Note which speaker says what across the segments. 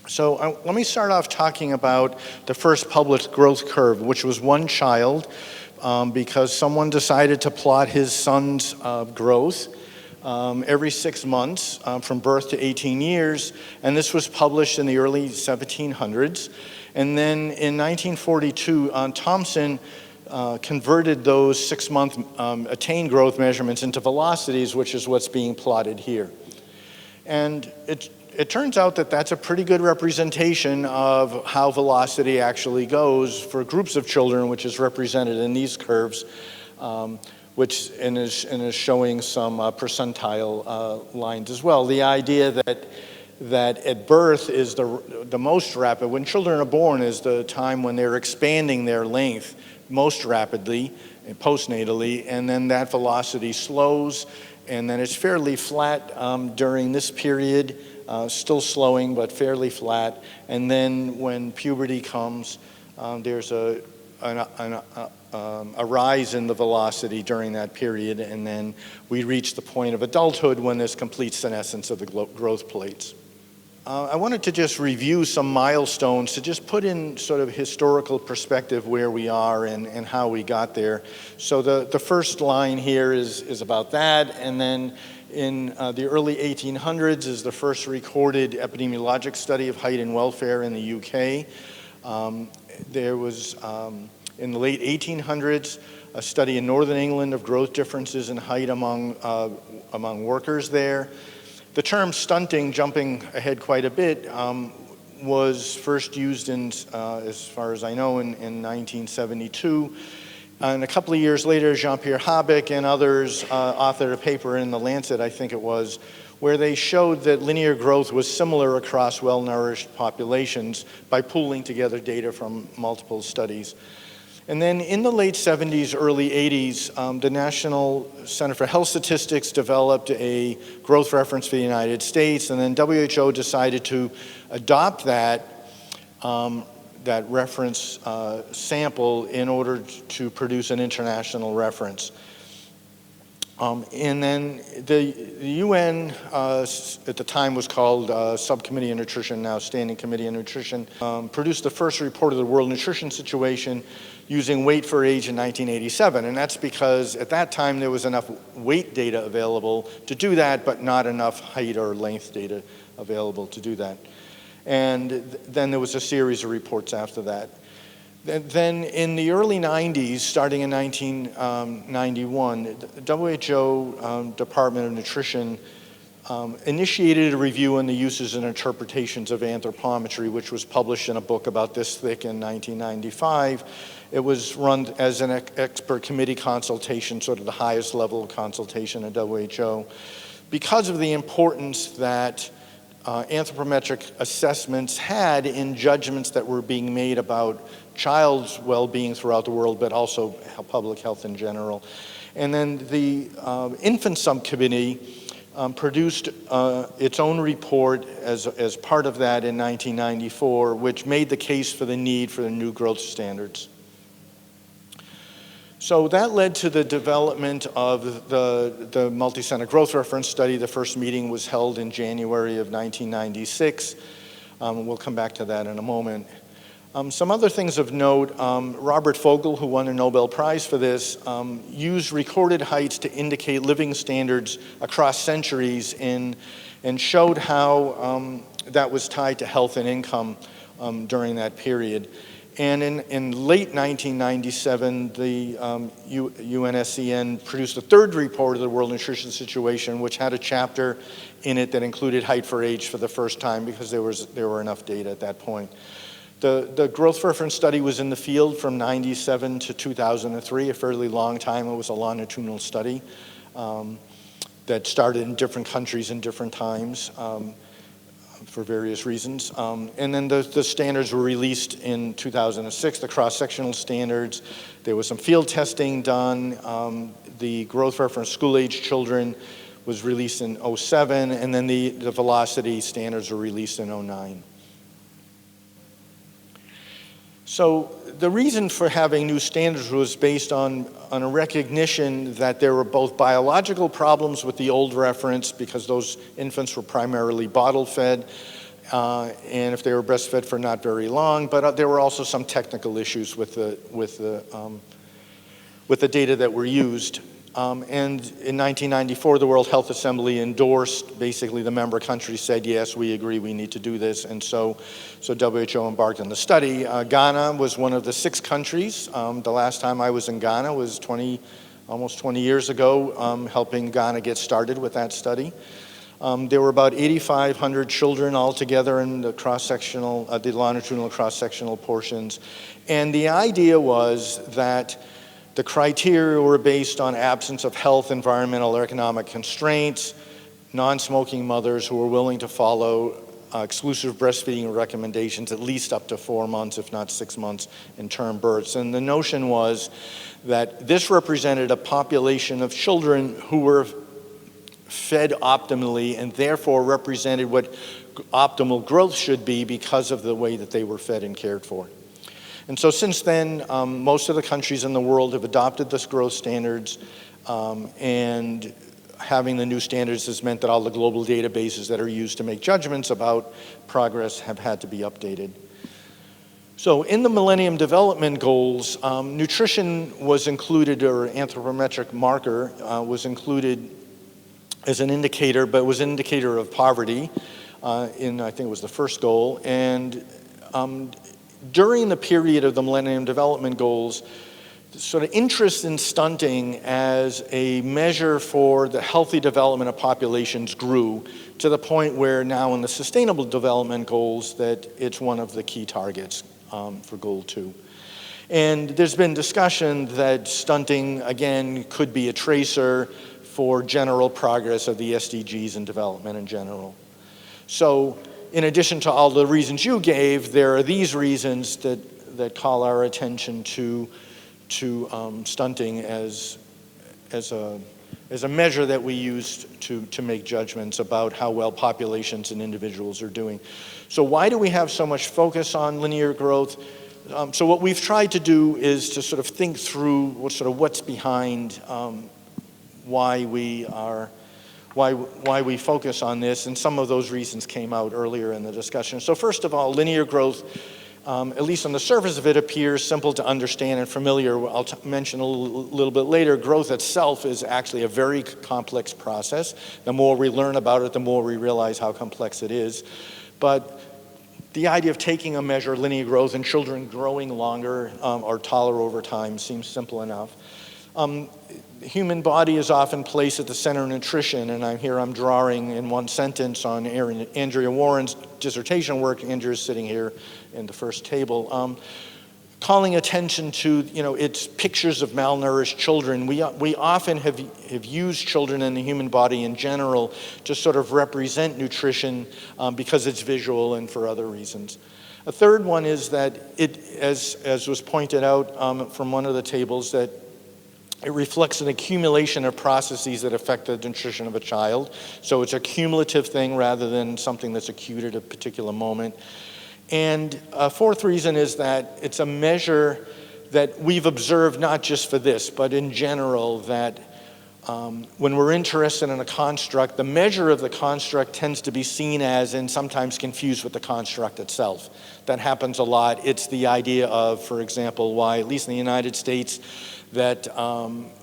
Speaker 1: So let me start off talking about the first published growth curve, which was one child, because someone decided to plot his son's growth every 6 months from birth to 18 years, and this was published in the early 1700s. And then in 1942, Thomson converted those 6-month attained growth measurements into velocities, which is what's being plotted here. And it turns out that that's a pretty good representation of how velocity actually goes for groups of children, which is represented in these curves, which is showing some percentile lines as well. The idea that at birth is the most rapid, when children are born, is the time when they're expanding their length most rapidly, postnatally, and then that velocity slows, and then it's fairly flat during this period, still slowing but fairly flat. And then when puberty comes, there's a rise in the velocity during that period, and then we reach the point of adulthood when there's complete senescence of the growth plates. I wanted to just review some milestones to just put in sort of historical perspective where we are and how we got there. So the first line here is about that, and then in the early 1800s is the first recorded epidemiologic study of height and welfare in the UK. There was, in the late 1800s, a study in northern England of growth differences in height among workers there. The term stunting, jumping ahead quite a bit, was first used in, as far as I know, in 1972. And a couple of years later, Jean-Pierre Habeck and others authored a paper in the Lancet, I think it was, where they showed that linear growth was similar across well-nourished populations by pooling together data from multiple studies. And then in the late 70s, early 80s, the National Center for Health Statistics developed a growth reference for the United States, and then WHO decided to adopt that reference sample in order to produce an international reference. And then the UN, at the time was called Subcommittee on Nutrition, now Standing Committee on Nutrition, produced the first report of the world nutrition situation using weight for age in 1987. And that's because at that time there was enough weight data available to do that, but not enough height or length data available to do that. And then there was a series of reports after that. Then in the early 90s, starting in 1991, the WHO Department of Nutrition initiated a review on the uses and interpretations of anthropometry, which was published in a book about this thick in 1995. It was run as an expert committee consultation, sort of the highest level of consultation at WHO, because of the importance that anthropometric assessments had in judgments that were being made about child's well-being throughout the world, but also public health in general. And then the infant subcommittee produced its own report as part of that in 1994, which made the case for the need for the new growth standards. So that led to the development of the multi-center growth reference study. The first meeting was held in January of 1996. We'll come back to that in a moment. Some other things of note, Robert Fogel, who won a Nobel Prize for this, used recorded heights to indicate living standards across centuries and showed how that was tied to health and income during that period. And in late 1997, the UNSCN produced a third report of the World Nutrition Situation, which had a chapter in it that included height for age for the first time because there were enough data at that point. The growth reference study was in the field from 97 to 2003, a fairly long time. It was a longitudinal study that started in different countries in different times. For various reasons. And then the standards were released in 2006, the cross-sectional standards. There was some field testing done. The growth reference school-age children was released in 2007, and then the velocity standards were released in 2009. So the reason for having new standards was based on a recognition that there were both biological problems with the old reference, because those infants were primarily bottle fed, and if they were breastfed for not very long, but there were also some technical issues with the data that were used. And in 1994, the World Health Assembly endorsed, basically the member countries said, yes, we agree, we need to do this. And so WHO embarked on the study. Ghana was one of the 6 countries. The last time I was in Ghana was almost 20 years ago, helping Ghana get started with that study. There were about 8,500 children altogether in the cross-sectional, the longitudinal cross-sectional portions. And the idea was that the criteria were based on absence of health, environmental, or economic constraints, non-smoking mothers who were willing to follow exclusive breastfeeding recommendations at least up to 4 months, if not 6 months, in term births. And the notion was that this represented a population of children who were fed optimally and therefore represented what optimal growth should be because of the way that they were fed and cared for. And so since then, most of the countries in the world have adopted this growth standards, and having the new standards has meant that all the global databases that are used to make judgments about progress have had to be updated. So in the Millennium Development Goals, nutrition was included, or anthropometric marker was included as an indicator, but it was an indicator of poverty I think it was the first goal. And during the period of the Millennium Development Goals, sort of interest in stunting as a measure for the healthy development of populations grew to the point where now in the Sustainable Development Goals that it's one of the key targets for Goal 2. And there's been discussion that stunting, again, could be a tracer for general progress of the SDGs and development in general. So in addition to all the reasons you gave, there are these reasons that call our attention to stunting as a measure that we use to make judgments about how well populations and individuals are doing. So why do we have so much focus on linear growth? So what we've tried to do is to sort of think through what's behind why we focus on this, and some of those reasons came out earlier in the discussion. So first of all, linear growth, at least on the surface of it, appears simple to understand and familiar. I'll mention a little bit later, growth itself is actually a very complex process. The more we learn about it, the more we realize how complex it is. But the idea of taking a measure of linear growth and children growing longer or taller over time seems simple enough. The human body is often placed at the center of nutrition, and I'm drawing in one sentence on Andrea Warren's dissertation work. Andrea's sitting here in the first table. Calling attention to, it's pictures of malnourished children. We often have used children in the human body in general to sort of represent nutrition because it's visual and for other reasons. A third one is that as was pointed out from one of the tables, that it reflects an accumulation of processes that affect the nutrition of a child. So it's a cumulative thing rather than something that's acute at a particular moment. And a fourth reason is that it's a measure that we've observed not just for this, but in general, that when we're interested in a construct, the measure of the construct tends to be seen as and sometimes confused with the construct itself. That happens a lot. It's the idea of, for example, why, at least in the United States, that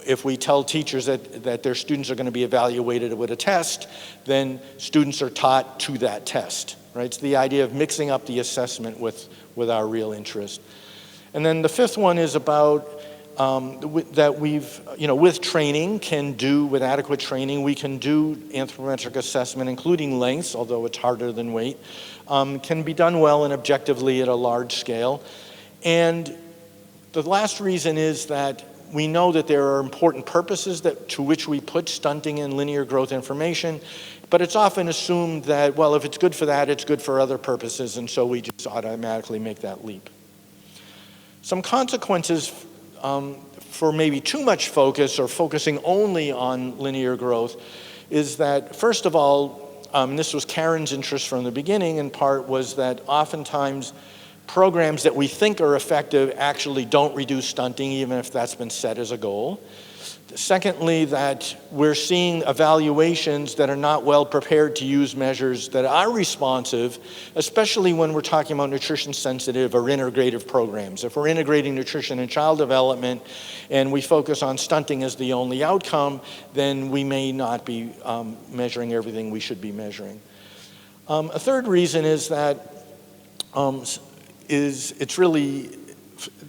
Speaker 1: if we tell teachers that their students are going to be evaluated with a test, then students are taught to that test, right? It's the idea of mixing up the assessment with our real interest. And then the fifth one is about that we've, with training, with adequate training, we can do anthropometric assessment, including lengths, although it's harder than weight, can be done well and objectively at a large scale. And the last reason is that we know that there are important purposes to which we put stunting and linear growth information, but it's often assumed that, well, if it's good for that, it's good for other purposes, and so we just automatically make that leap. Some consequences for maybe too much focus or focusing only on linear growth is that, first of all, and this was Karen's interest from the beginning in part, was that oftentimes programs that we think are effective actually don't reduce stunting, even if that's been set as a goal. Secondly, that we're seeing evaluations that are not well prepared to use measures that are responsive, especially when we're talking about nutrition-sensitive or integrative programs. If we're integrating nutrition and child development and we focus on stunting as the only outcome, then we may not be measuring everything we should be measuring. A third reason is that it's really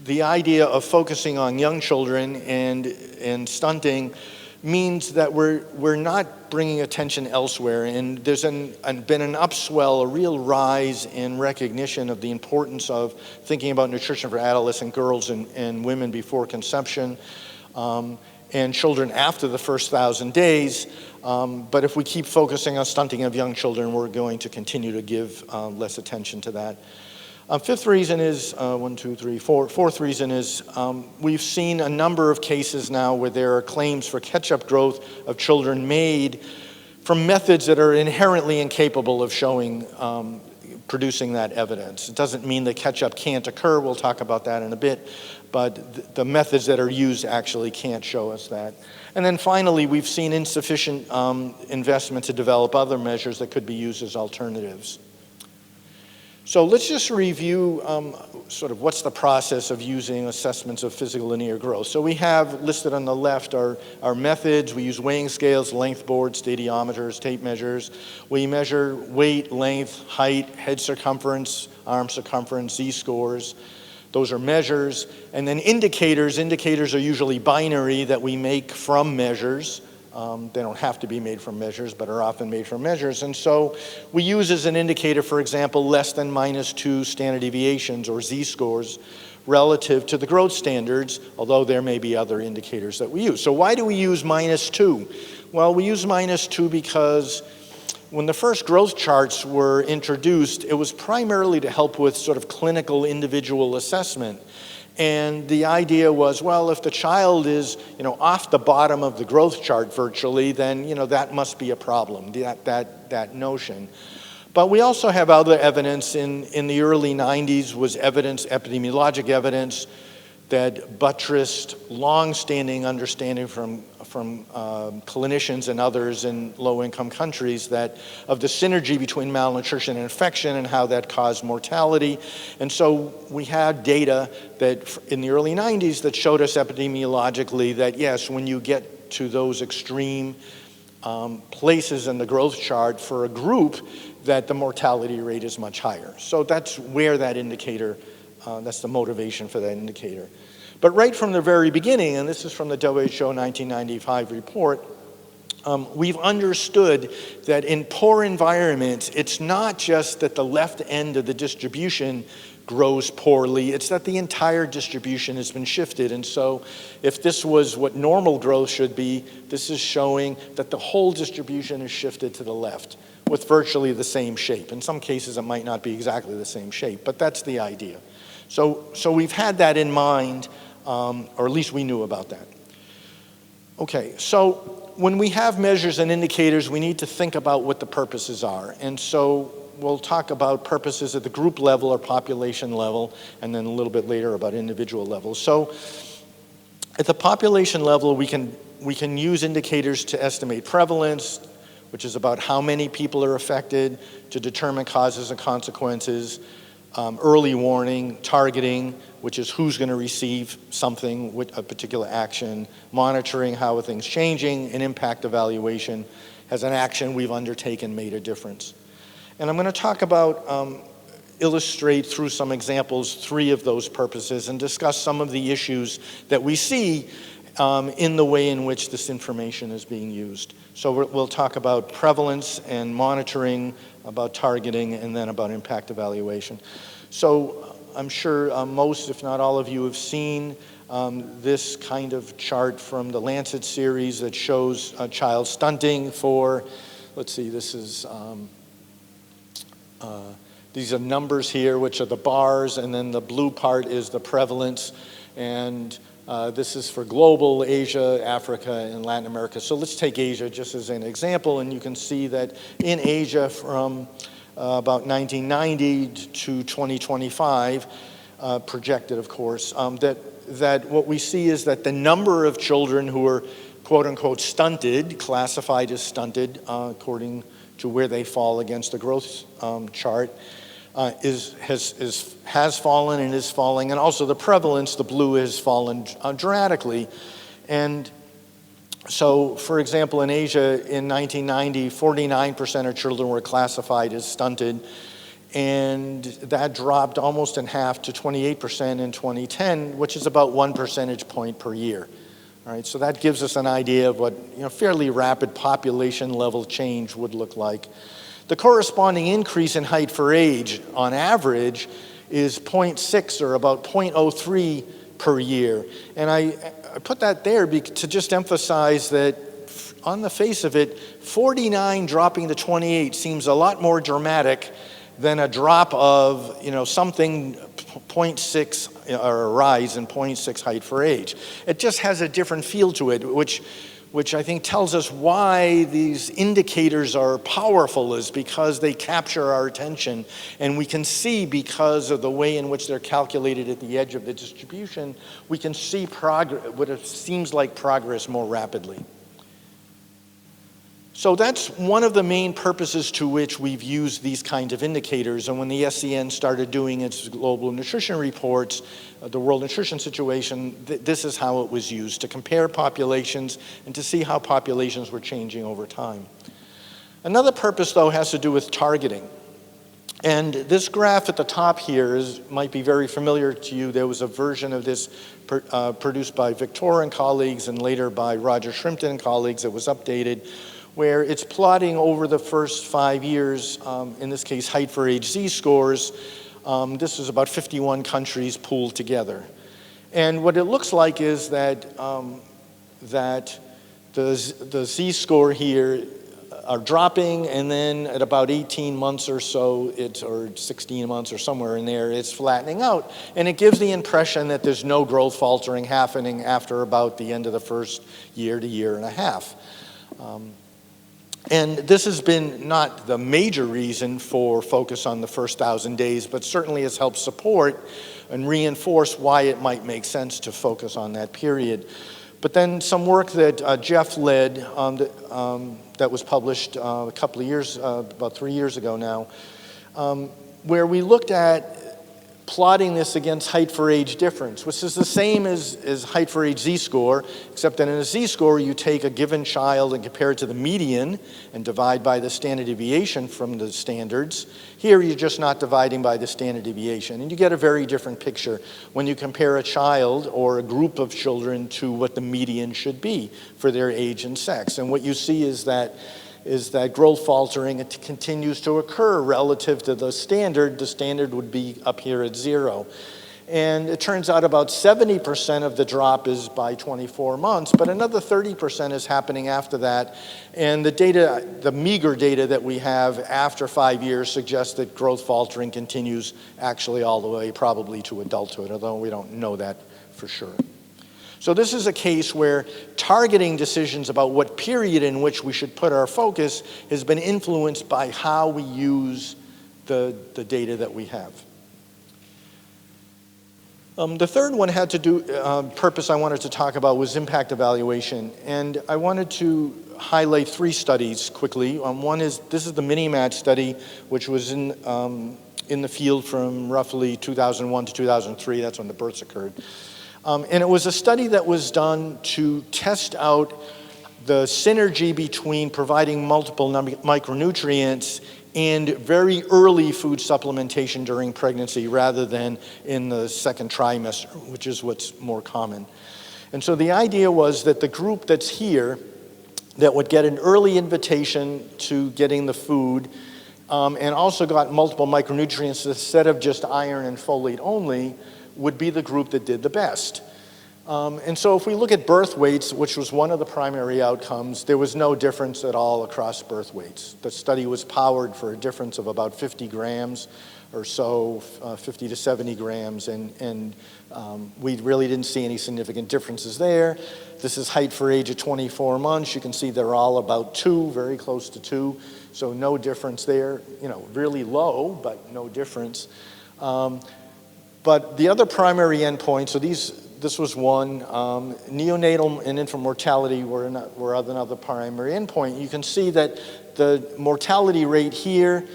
Speaker 1: the idea of focusing on young children and stunting means that we're not bringing attention elsewhere, and there's been an upswell, a real rise in recognition of the importance of thinking about nutrition for adolescent girls and women before conception, and children after the first 1,000 days. But if we keep focusing on stunting of young children, we're going to continue to give less attention to that. Fifth reason is, fourth reason is we've seen a number of cases now where there are claims for catch-up growth of children made from methods that are inherently incapable of showing, producing that evidence. It doesn't mean that catch-up can't occur, we'll talk about that in a bit, but the methods that are used actually can't show us that. And then finally, we've seen insufficient investment to develop other measures that could be used as alternatives. So let's just review sort of what's the process of using assessments of physical linear growth. So we have listed on the left our methods. We use weighing scales, length boards, stadiometers, tape measures. We measure weight, length, height, head circumference, arm circumference, z-scores. Those are measures. And then indicators. Indicators are usually binary that we make from measures. They don't have to be made from measures, but are often made from measures. And so we use as an indicator, for example, less than -2 standard deviations or z-scores relative to the growth standards, although there may be other indicators that we use. So why do we use -2? Well, we use -2 because when the first growth charts were introduced, it was primarily to help with sort of clinical individual assessment. And the idea was, well, if the child is, off the bottom of the growth chart virtually, then, that must be a problem, that notion. But we also have other evidence in the early 90s was evidence, epidemiologic evidence, that buttressed long-standing understanding from clinicians and others in low-income countries of the synergy between malnutrition and infection and how that caused mortality. And so we had data that in the early 90s that showed us epidemiologically that yes, when you get to those extreme places in the growth chart for a group, that the mortality rate is much higher. So that's where that indicator, that's the motivation for that indicator. But right from the very beginning, and this is from the WHO 1995 report, we've understood that in poor environments, it's not just that the left end of the distribution grows poorly, it's that the entire distribution has been shifted. And so if this was what normal growth should be, this is showing that the whole distribution is shifted to the left with virtually the same shape. In some cases, it might not be exactly the same shape, but that's the idea. So we've had that in mind, or at least we knew about that. Okay, so when we have measures and indicators, we need to think about what the purposes are. And so we'll talk about purposes at the group level or population level, and then a little bit later about individual levels. So at the population level, we can use indicators to estimate prevalence, which is about how many people are affected, to determine causes and consequences, early warning, targeting, which is who's going to receive something with a particular action, monitoring how are things changing, and impact evaluation. Has an action we've undertaken made a difference? And I'm going to talk about, illustrate through some examples, 3 of those purposes and discuss some of the issues that we see in the way in which this information is being used. So we'll talk about prevalence and monitoring, about targeting, and then about impact evaluation. So I'm sure most, if not all of you, have seen this kind of chart from the Lancet series that shows child stunting for, let's see, this is, these are numbers here, which are the bars, and then the blue part is the prevalence. And this is for global, Asia, Africa, and Latin America. So let's take Asia just as an example, and you can see that in Asia from about 1990 to 2025, projected, of course, that what we see is that the number of children who are quote-unquote stunted, classified as stunted according to where they fall against the growth chart, has fallen and is falling, and also the prevalence, the blue, has fallen dramatically. And so, for example, in Asia in 1990, 49% of children were classified as stunted, and that dropped almost in half to 28% in 2010, which is about 1 percentage point per year. All right, so that gives us an idea of what fairly rapid population level change would look like. The corresponding increase in height for age, on average, is 0.6 or about 0.03 per year. And I put that there to just emphasize that on the face of it, 49 dropping to 28 seems a lot more dramatic than a drop of, something 0.6 or a rise in 0.6 height for age. It just has a different feel to it, which I think tells us why these indicators are powerful, is because they capture our attention, and we can see, because of the way in which they're calculated at the edge of the distribution, we can see progress, what it seems like progress, more rapidly. So that's one of the main purposes to which we've used these kinds of indicators. And when the SCN started doing its global nutrition reports, the World Nutrition Situation, this is how it was used, to compare populations and to see how populations were changing over time. Another purpose, though, has to do with targeting. And this graph at the top here might be very familiar to you. There was a version of this produced by Victor and colleagues, and later by Roger Shrimpton and colleagues, that was updated, where it's plotting over the first 5 years, in this case, height for age Z-scores. This is about 51 countries pooled together. And what it looks like is that, the Z-score here are dropping, and then at about 18 months or so, or 16 months or somewhere in there, it's flattening out. And it gives the impression that there's no growth faltering happening after about the end of the first year to year and a half. And this has been not the major reason for focus on the first 1,000 days, but certainly has helped support and reinforce why it might make sense to focus on that period. But then some work that Jeff led that was published a couple of years, about 3 years ago now, where we looked at plotting this against height for age difference, which is the same as height for age Z-score, except that in a Z-score you take a given child and compare it to the median and divide by the standard deviation from the standards. Here you're just not dividing by the standard deviation, and you get a very different picture when you compare a child or a group of children to what the median should be for their age and sex. And what you see is that growth faltering, it continues to occur relative to the standard. The standard would be up here at 0. And it turns out about 70% of the drop is by 24 months, but another 30% is happening after that. And the data, the meager data that we have after 5 years, suggests that growth faltering continues actually all the way probably to adulthood, although we don't know that for sure. So this is a case where targeting decisions about what period in which we should put our focus has been influenced by how we use the data that we have. The third one had to do, purpose I wanted to talk about was impact evaluation. And I wanted to highlight 3 studies quickly. One is, this is the mini-match study, which was in the field from roughly 2001 to 2003. That's when the births occurred. And it was a study that was done to test out the synergy between providing multiple micronutrients and very early food supplementation during pregnancy rather than in the second trimester, which is what's more common. And so the idea was that the group that's here that would get an early invitation to getting the food and also got multiple micronutrients instead of just iron and folate only would be the group that did the best. And so if we look at birth weights, which was one of the primary outcomes, there was no difference at all across birth weights. The study was powered for a difference of about 50 grams or so, 50 to 70 grams, and we really didn't see any significant differences there. This is height for age of 24 months. You can see they're all about 2, very close to 2, so no difference there. You know, really low, but no difference. But the other primary endpoint, so this was one, neonatal and infant mortality were another primary endpoint. You can see that the mortality rate here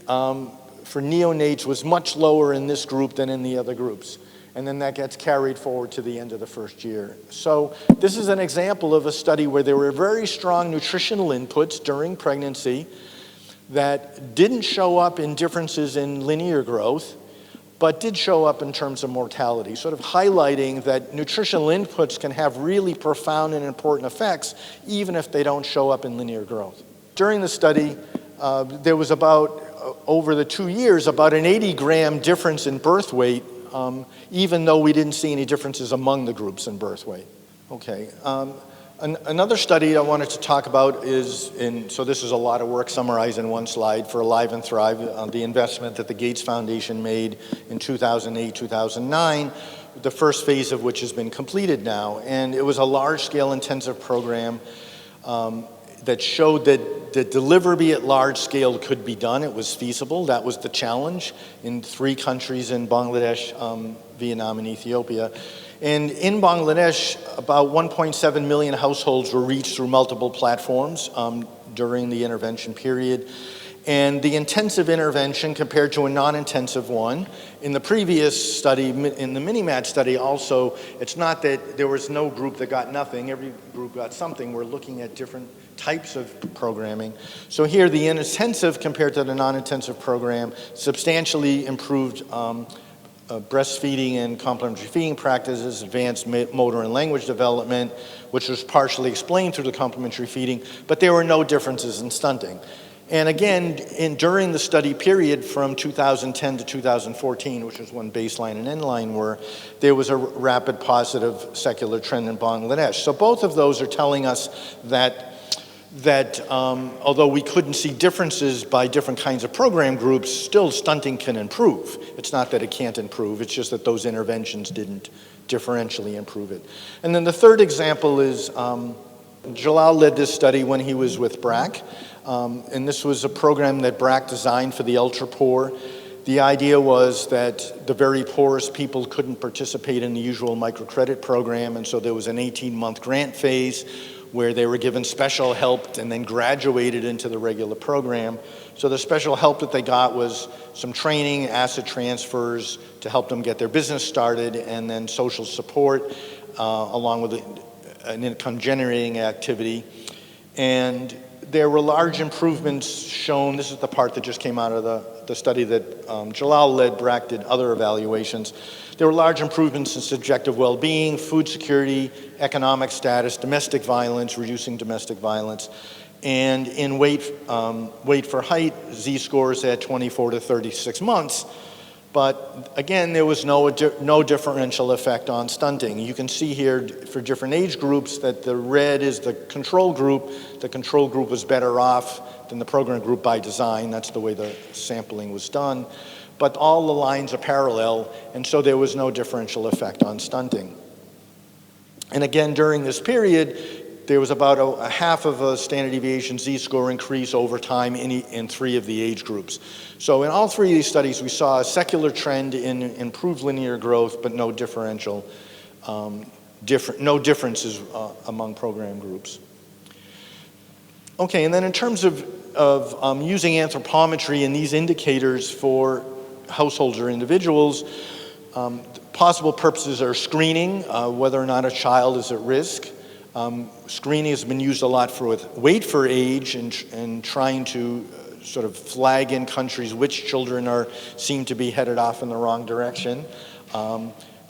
Speaker 1: for neonates was much lower in this group than in the other groups. And then that gets carried forward to the end of the first year. So this is an example of a study where there were very strong nutritional inputs during pregnancy that didn't show up in differences in linear growth, but did show up in terms of mortality, sort of highlighting that nutritional inputs can have really profound and important effects, even if they don't show up in linear growth. During the study, there was about, over the 2 years, about an 80-gram difference in birth weight, even though we didn't see any differences among the groups in birth weight. Okay. Another study I wanted to talk about is, so this is a lot of work summarized in one slide, for Alive and Thrive, the investment that the Gates Foundation made in 2008, 2009, the first phase of which has been completed now. And it was a large-scale intensive program that showed that delivery at large scale could be done. It was feasible. That was the challenge in 3 countries, in Bangladesh, Vietnam, and Ethiopia. And in Bangladesh, about 1.7 million households were reached through multiple platforms during the intervention period. And the intensive intervention compared to a non-intensive one, in the previous study, in the MiniMat study also, it's not that there was no group that got nothing, every group got something. We're looking at different types of programming. So here, the intensive compared to the non-intensive program substantially improved breastfeeding and complementary feeding practices, advanced motor and language development, which was partially explained through the complementary feeding, but there were no differences in stunting. And again, during the study period from 2010 to 2014, which was when baseline and endline were, there was a rapid positive secular trend in Bangladesh. So both of those are telling us that although we couldn't see differences by different kinds of program groups, still stunting can improve. It's not that it can't improve, it's just that those interventions didn't differentially improve it. And then the third example is, Jalal led this study when he was with BRAC, and this was a program that BRAC designed for the ultra poor. The idea was that the very poorest people couldn't participate in the usual microcredit program, and so there was an 18-month grant phase where they were given special help and then graduated into the regular program. So the special help that they got was some training, asset transfers to help them get their business started, and then social support along with an income-generating activity. And there were large improvements shown. This is the part that just came out of the study that Jalal led. BRAC did other evaluations. There were large improvements in subjective well-being, food security, economic status, domestic violence, reducing domestic violence, and in weight for height, Z-scores at 24 to 36 months. But again, there was no differential effect on stunting. You can see here for different age groups that the red is the control group. The control group was better off than the program group by design. That's the way the sampling was done. But all the lines are parallel, and so there was no differential effect on stunting. And again, during this period, there was about a half of a standard deviation Z-score increase over time in 3 of the age groups. So in all 3 of these studies, we saw a secular trend in improved linear growth, but no differential, no differences among program groups. Okay, and then in terms of using anthropometry and these indicators for households or individuals, possible purposes are screening, whether or not a child is at risk. Screening has been used a lot for weight for age and trying to sort of flag in countries which children seem to be headed off in the wrong direction.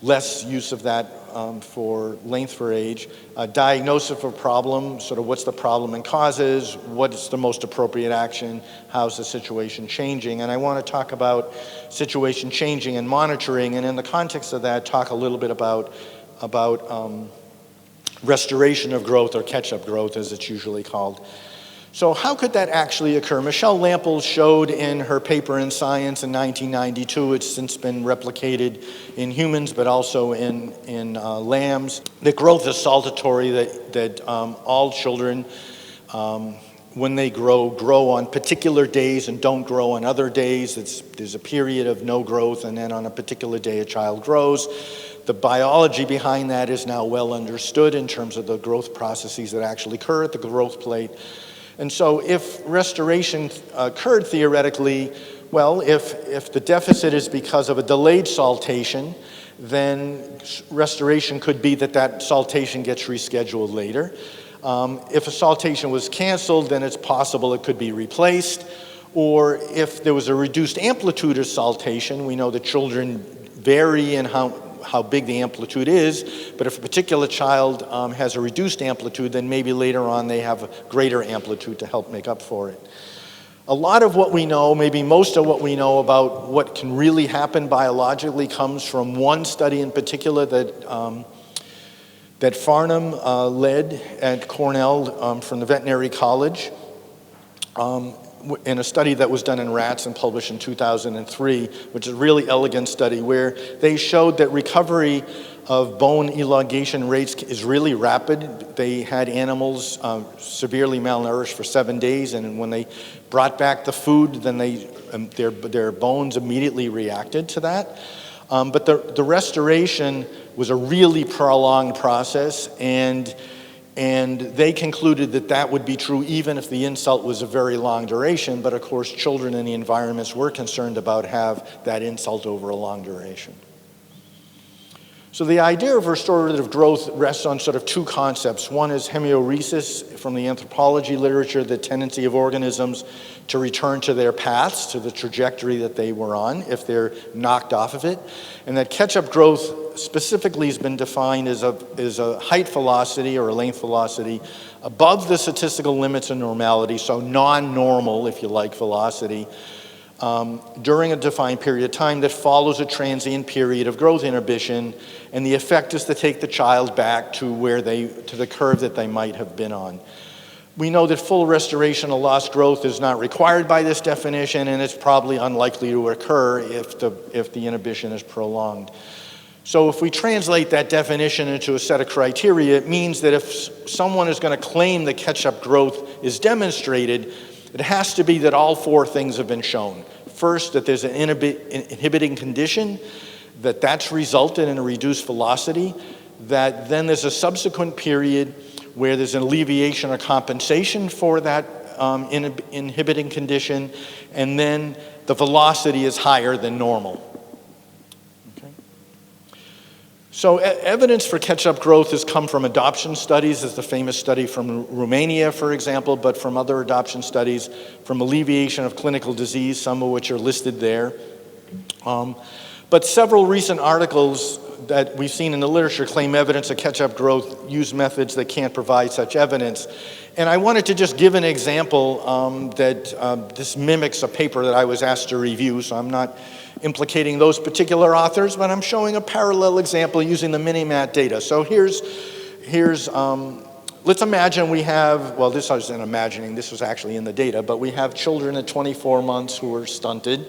Speaker 1: Less use of that for length for age. Diagnosis of a problem, sort of what's the problem and causes, what's the most appropriate action, how's the situation changing. And I want to talk about situation changing and monitoring, and in the context of that, talk a little bit about restoration of growth, or catch-up growth as it's usually called. So how could that actually occur? Michelle Lampel showed in her paper in Science in 1992, it's since been replicated in humans, but also in lambs, that growth is saltatory, that all children, when they grow on particular days and don't grow on other days. There's a period of no growth, and then on a particular day a child grows. The biology behind that is now well understood in terms of the growth processes that actually occur at the growth plate. And so if restoration occurred theoretically, well, if the deficit is because of a delayed saltation, then restoration could be that saltation gets rescheduled later. If a saltation was canceled, then it's possible it could be replaced. Or if there was a reduced amplitude of saltation, we know that children vary in how big the amplitude is, but if a particular child has a reduced amplitude, then maybe later on they have a greater amplitude to help make up for it. A lot of what we know, maybe most of what we know about what can really happen biologically comes from one study in particular that Farnham led at Cornell from the Veterinary College in a study that was done in rats and published in 2003, which is a really elegant study where they showed that recovery of bone elongation rates is really rapid. They had animals severely malnourished for 7 days, and when they brought back the food, then their bones immediately reacted to that. But the restoration was a really prolonged process, and they concluded that would be true even if the insult was a very long duration, but of course children in the environments we're concerned about have that insult over a long duration. So the idea of restorative growth rests on sort of two concepts. One is hemioresis from the anthropology literature, the tendency of organisms to return to their paths, to the trajectory that they were on if they're knocked off of it. And that catch-up growth specifically has been defined as a height velocity or a length velocity above the statistical limits of normality, so non-normal, if you like, velocity, during a defined period of time that follows a transient period of growth inhibition, and the effect is to take the child back to the curve that they might have been on. We know that full restoration of lost growth is not required by this definition, and it's probably unlikely to occur if the inhibition is prolonged. So if we translate that definition into a set of criteria, it means that if someone is going to claim that catch-up growth is demonstrated, it has to be that all four things have been shown. First, that there's an inhibiting condition, that's resulted in a reduced velocity, that then there's a subsequent period where there's an alleviation or compensation for that inhibiting condition, and then the velocity is higher than normal. Okay. So evidence for catch-up growth has come from adoption studies. There's the famous study from Romania, for example, but from other adoption studies, from alleviation of clinical disease, some of which are listed there. But several recent articles that we've seen in the literature claim evidence of catch-up growth use methods that can't provide such evidence. And I wanted to just give an example that this mimics a paper that I was asked to review, so I'm not implicating those particular authors, but I'm showing a parallel example using the Minimat data. So here's let's imagine we have, well, this I wasn't imagining, this was actually in the data, but we have children at 24 months who were stunted.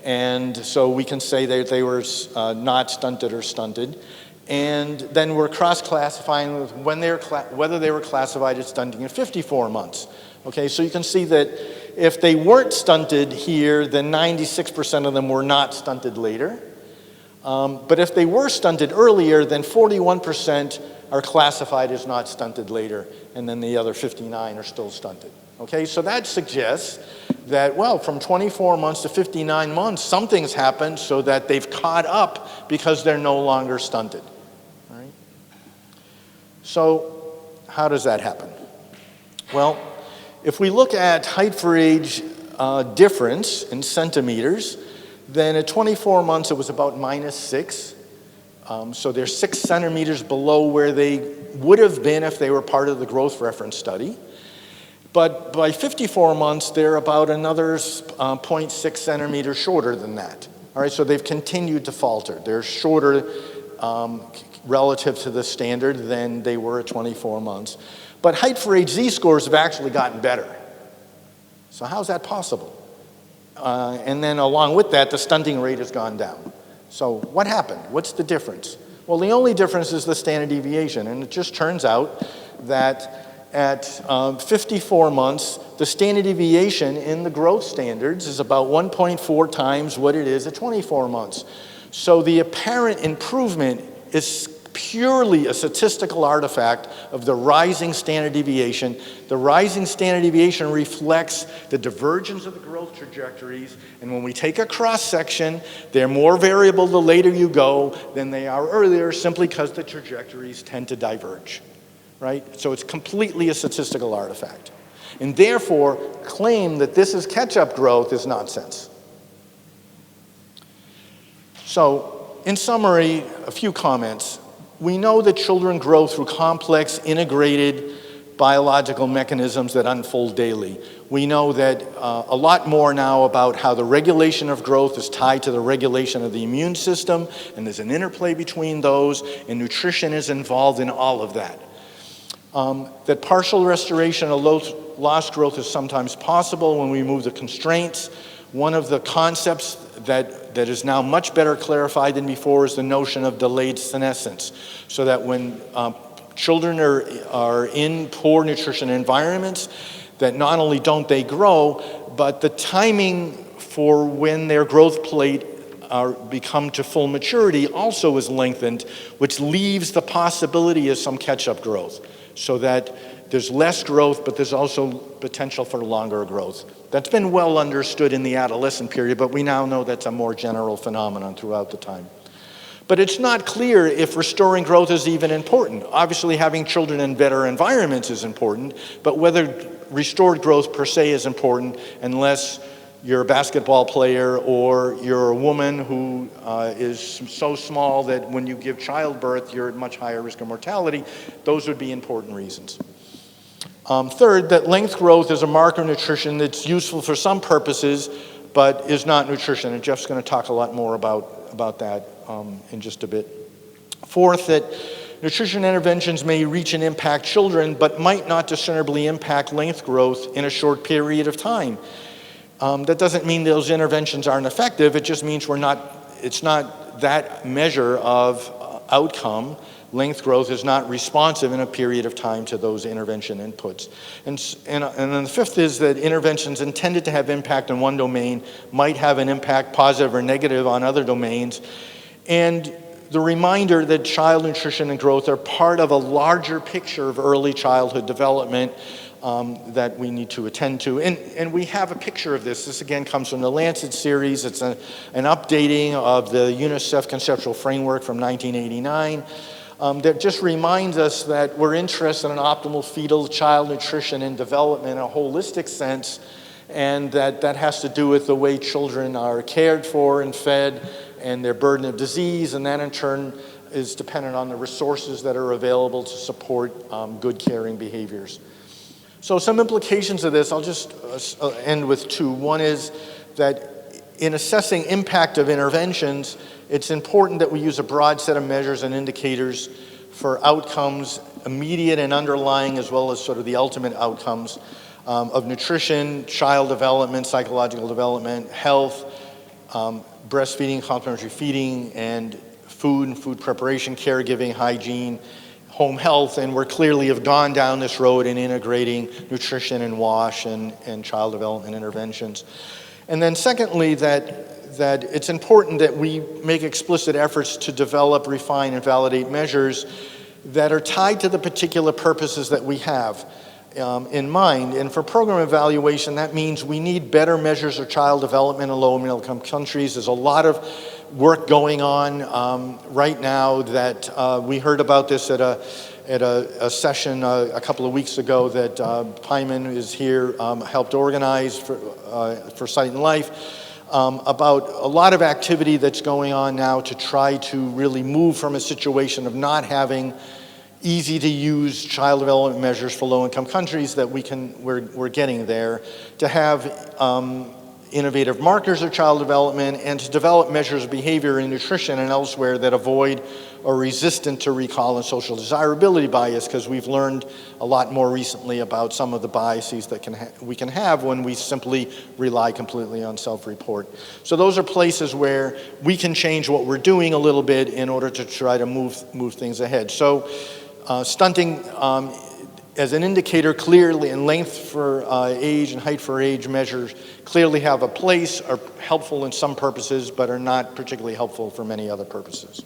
Speaker 1: And so we can say that they were not stunted or stunted. And then we're cross-classifying with whether they were classified as stunting at 54 months. Okay, so you can see that if they weren't stunted here, then 96% of them were not stunted later. But if they were stunted earlier, then 41% are classified as not stunted later, and then the other 59 are still stunted. Okay, so that suggests that, well, from 24 months to 59 months, something's happened so that they've caught up because they're no longer stunted. All right? So how does that happen? Well, if we look at height for age difference in centimeters, then at 24 months it was about -6. So they're 6 centimeters below where they would have been if they were part of the growth reference study. But by 54 months, they're about another 0.6 centimeters shorter than that. All right, so they've continued to falter. They're shorter relative to the standard than they were at 24 months. But height for age Z-scores have actually gotten better. So how's that possible? And then along with that, the stunting rate has gone down. So what happened? What's the difference? Well, the only difference is the standard deviation, and it just turns out that at 54 months, the standard deviation in the growth standards is about 1.4 times what it is at 24 months. So the apparent improvement is purely a statistical artifact of the rising standard deviation. The rising standard deviation reflects the divergence of the growth trajectories, and when we take a cross-section, they're more variable the later you go than they are earlier, simply because the trajectories tend to diverge, right? So it's completely a statistical artifact. And therefore, claim that this is catch-up growth is nonsense. So, in summary, a few comments. We know that children grow through complex, integrated biological mechanisms that unfold daily. We know that a lot more now about how the regulation of growth is tied to the regulation of the immune system, and there's an interplay between those, and nutrition is involved in all of that. That partial restoration of lost growth is sometimes possible when we remove the constraints. One of the concepts that is now much better clarified than before is the notion of delayed senescence, so that when children are in poor nutrition environments, that not only don't they grow, but the timing for when their growth plate become to full maturity also is lengthened, which leaves the possibility of some catch-up growth, so that there's less growth, but there's also potential for longer growth. That's been well understood in the adolescent period, but we now know that's a more general phenomenon throughout the time. But it's not clear if restoring growth is even important. Obviously, having children in better environments is important, but whether restored growth per se is important unless you're a basketball player or you're a woman who is so small that when you give childbirth, you're at much higher risk of mortality. Those would be important reasons. Third, that length growth is a marker of nutrition that's useful for some purposes, but is not nutrition. And Jeff's going to talk a lot more about that in just a bit. Fourth, that nutrition interventions may reach and impact children, but might not discernibly impact length growth in a short period of time. That doesn't mean those interventions aren't effective. It just means it's not that measure of outcome. Length growth is not responsive in a period of time to those intervention inputs. And then the fifth is that interventions intended to have impact in one domain might have an impact, positive or negative, on other domains. And the reminder that child nutrition and growth are part of a larger picture of early childhood development that we need to attend to. And we have a picture of this. This again comes from the Lancet series. It's an updating of the UNICEF conceptual framework from 1989. That just reminds us that we're interested in optimal fetal child nutrition and development in a holistic sense, and that has to do with the way children are cared for and fed and their burden of disease, and that in turn is dependent on the resources that are available to support good caring behaviors. So some implications of this, I'll just end with two. One is that in assessing impact of interventions, it's important that we use a broad set of measures and indicators for outcomes, immediate and underlying, as well as sort of the ultimate outcomes of nutrition, child development, psychological development, health, breastfeeding, complementary feeding, and food preparation, caregiving, hygiene, home health, and we clearly have gone down this road in integrating nutrition and WASH and child development interventions. And then secondly, that it's important that we make explicit efforts to develop, refine, and validate measures that are tied to the particular purposes that we have in mind. And for program evaluation, that means we need better measures of child development in low and middle income countries. There's a lot of work going on right now that we heard about this at a session a couple of weeks ago that Pyman is here, helped organize for Sight and Life, about a lot of activity that's going on now to try to really move from a situation of not having easy to use child development measures for low income countries that we're getting there, to have innovative markers of child development, and to develop measures of behavior in nutrition and elsewhere that avoid or are resistant to recall and social desirability bias, because we've learned a lot more recently about some of the biases that we can have when we simply rely completely on self-report. So those are places where we can change what we're doing a little bit in order to try to move things ahead. So stunting as an indicator clearly, and length for age and height for age measures clearly have a place, are helpful in some purposes, but are not particularly helpful for many other purposes.